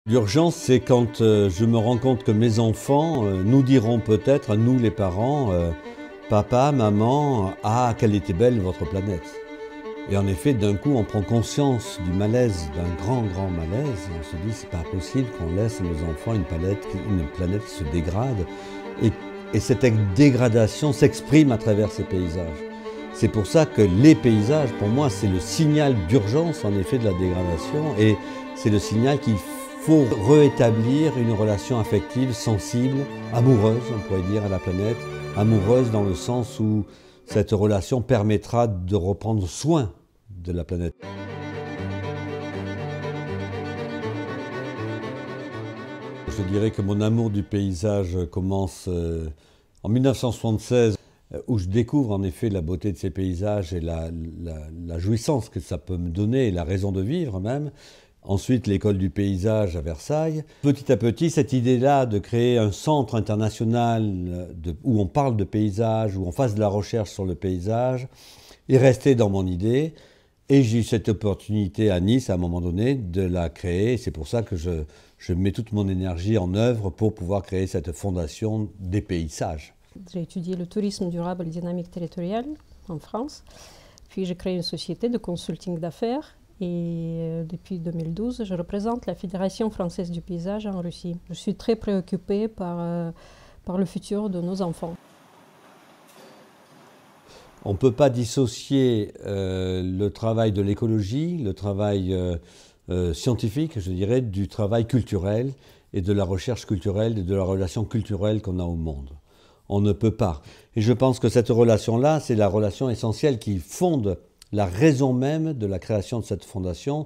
L'urgence, c'est quand je me rends compte que mes enfants nous diront peut-être, à nous les parents, papa, maman, ah, quelle était belle votre planète. Et en effet, d'un coup, on prend conscience du malaise, d'un grand malaise, et on se dit, c'est pas possible qu'on laisse à nos enfants une planète qui se dégrade. Et cette dégradation s'exprime à travers ces paysages. C'est pour ça que les paysages, pour moi, c'est le signal d'urgence, en effet, de la dégradation, et c'est le signal qu'il faut rétablir une relation affective, sensible, amoureuse, on pourrait dire, à la planète, amoureuse dans le sens où cette relation permettra de reprendre soin de la planète. Je dirais que mon amour du paysage commence en 1976, où je découvre en effet la beauté de ces paysages et la jouissance que ça peut me donner, et la raison de vivre même. Ensuite, l'école du paysage à Versailles. Petit à petit, cette idée-là de créer un centre international où on parle de paysage, où on fasse de la recherche sur le paysage, est restée dans mon idée. Et j'ai eu cette opportunité à Nice, à un moment donné, de la créer. C'est pour ça que je mets toute mon énergie en œuvre pour pouvoir créer cette fondation des paysages. J'ai étudié le tourisme durable et dynamique territoriale en France. Puis j'ai créé une société de consulting d'affaires. Et depuis 2012, je représente la Fédération française du paysage en Russie. Je suis très préoccupée par le futur de nos enfants. On ne peut pas dissocier le travail de l'écologie, le travail scientifique, je dirais, du travail culturel et de la recherche culturelle et de la relation culturelle qu'on a au monde. On ne peut pas. Et je pense que cette relation-là, c'est la relation essentielle qui fonde la raison même de la création de cette fondation,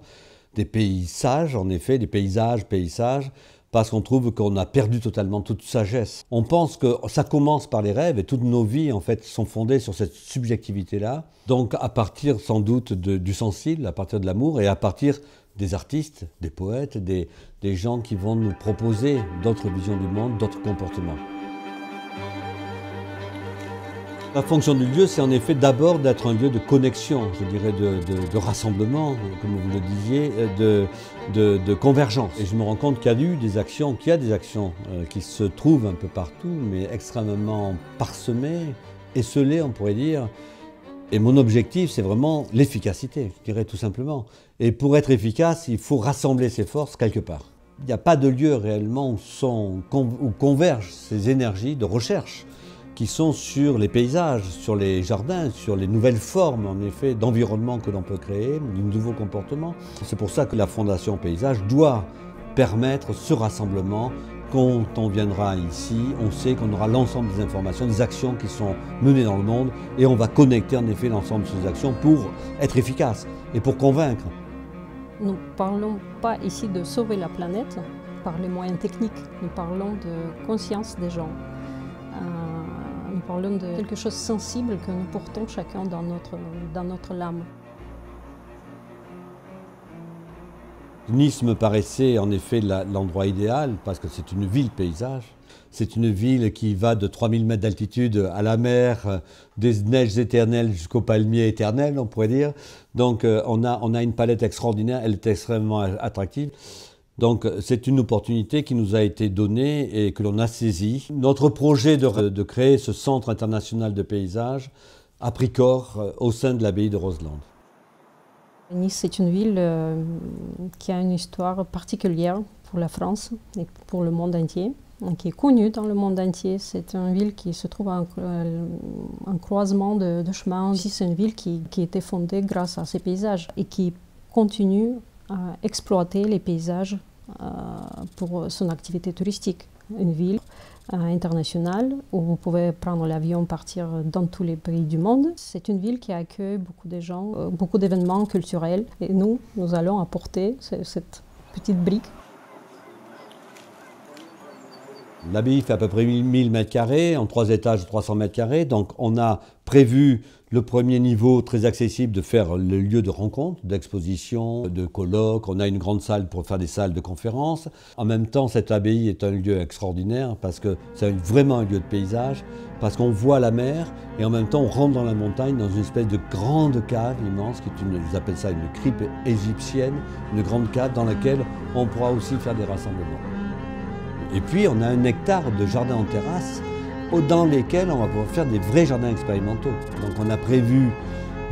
des paysages, en effet, des paysages, parce qu'on trouve qu'on a perdu totalement toute sagesse. On pense que ça commence par les rêves et toutes nos vies, en fait, sont fondées sur cette subjectivité-là. Donc, à partir sans doute du sensible, à partir de l'amour et à partir des artistes, des poètes, des gens qui vont nous proposer d'autres visions du monde, d'autres comportements. La fonction du lieu, c'est en effet d'abord d'être un lieu de connexion, je dirais de rassemblement, comme vous le disiez, de convergence. Et je me rends compte qu'il y a des actions qui se trouvent un peu partout, mais extrêmement parsemées, esselées, on pourrait dire. Et mon objectif, c'est vraiment l'efficacité, je dirais tout simplement. Et pour être efficace, il faut rassembler ses forces quelque part. Il n'y a pas de lieu réellement où convergent ces énergies de recherche qui sont sur les paysages, sur les jardins, sur les nouvelles formes en effet d'environnement que l'on peut créer, de nouveaux comportements. C'est pour ça que la Fondation Paysage doit permettre ce rassemblement. Quand on viendra ici, on sait qu'on aura l'ensemble des informations, des actions qui sont menées dans le monde et on va connecter en effet l'ensemble de ces actions pour être efficace et pour convaincre. Nous ne parlons pas ici de sauver la planète par les moyens techniques, nous parlons de conscience des gens. Nous parlons de quelque chose de sensible que nous portons chacun dans notre lame. Nice me paraissait en effet l'endroit idéal parce que c'est une ville paysage. C'est une ville qui va de 3000 mètres d'altitude à la mer, des neiges éternelles jusqu'aux palmiers éternels, on pourrait dire. Donc on a une palette extraordinaire, elle est extrêmement attractive. Donc c'est une opportunité qui nous a été donnée et que l'on a saisie. Notre projet de créer ce centre international de paysage a pris corps au sein de l'abbaye de Roseland. Nice, c'est une ville qui a une histoire particulière pour la France et pour le monde entier, qui est connue dans le monde entier. C'est une ville qui se trouve à un croisement de chemins. C'est une ville qui a été fondée grâce à ces paysages et qui continue à exploiter les paysages pour son activité touristique. Une ville internationale où vous pouvez prendre l'avion, partir dans tous les pays du monde. C'est une ville qui accueille beaucoup de gens, beaucoup d'événements culturels. Et nous allons apporter cette petite brique. L'abbaye fait à peu près 1000 m², en 3 étages, 300 m². Donc on a prévu le premier niveau très accessible de faire le lieu de rencontre, d'exposition, de colloques. On a une grande salle pour faire des salles de conférences. En même temps, cette abbaye est un lieu extraordinaire parce que c'est vraiment un lieu de paysage, parce qu'on voit la mer et en même temps on rentre dans la montagne dans une espèce de grande cave immense, ils appellent ça une crypte égyptienne, une grande cave dans laquelle on pourra aussi faire des rassemblements. Et puis on a 1 hectare de jardin en terrasse dans lesquels on va pouvoir faire des vrais jardins expérimentaux. Donc on a prévu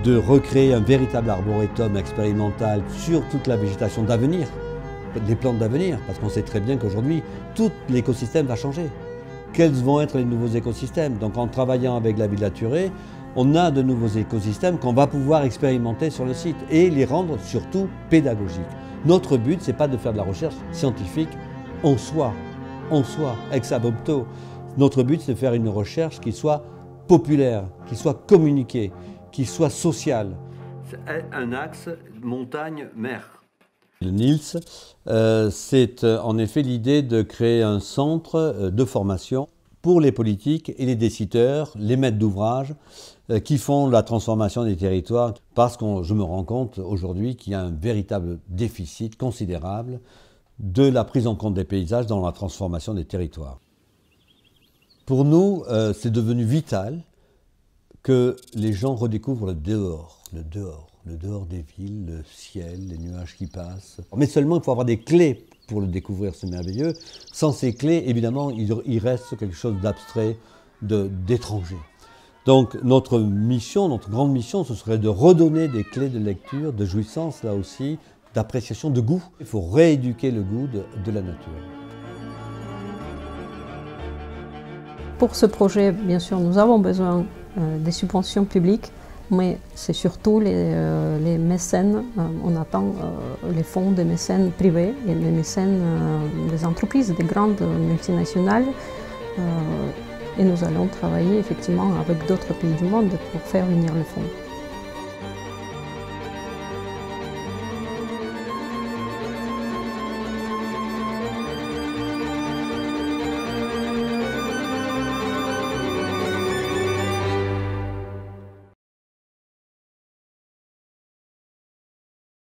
de recréer un véritable arboretum expérimental sur toute la végétation d'avenir, les plantes d'avenir, parce qu'on sait très bien qu'aujourd'hui, tout l'écosystème va changer. Quels vont être les nouveaux écosystèmes? Donc en travaillant avec la Villa Thurey, on a de nouveaux écosystèmes qu'on va pouvoir expérimenter sur le site et les rendre surtout pédagogiques. Notre but, ce n'est pas de faire de la recherche scientifique en soi, ex abrupto. Notre but, c'est de faire une recherche qui soit populaire, qui soit communiquée, qui soit sociale. C'est un axe montagne-mer. Le NILS, c'est en effet l'idée de créer un centre de formation pour les politiques et les décideurs, les maîtres d'ouvrage qui font la transformation des territoires. Parce que je me rends compte aujourd'hui qu'il y a un véritable déficit considérable de la prise en compte des paysages dans la transformation des territoires. Pour nous, c'est devenu vital que les gens redécouvrent le dehors des villes, le ciel, les nuages qui passent. Mais seulement, il faut avoir des clés pour le découvrir, ce merveilleux. Sans ces clés, évidemment, il reste quelque chose d'abstrait, d'étranger. Donc notre mission, notre grande mission, ce serait de redonner des clés de lecture, de jouissance là aussi, d'appréciation, de goût. Il faut rééduquer le goût de la nature. Pour ce projet, bien sûr, nous avons besoin des subventions publiques, mais c'est surtout les mécènes. On attend les fonds des mécènes privés et les mécènes des entreprises, des grandes multinationales. Et nous allons travailler effectivement avec d'autres pays du monde pour faire venir les fonds.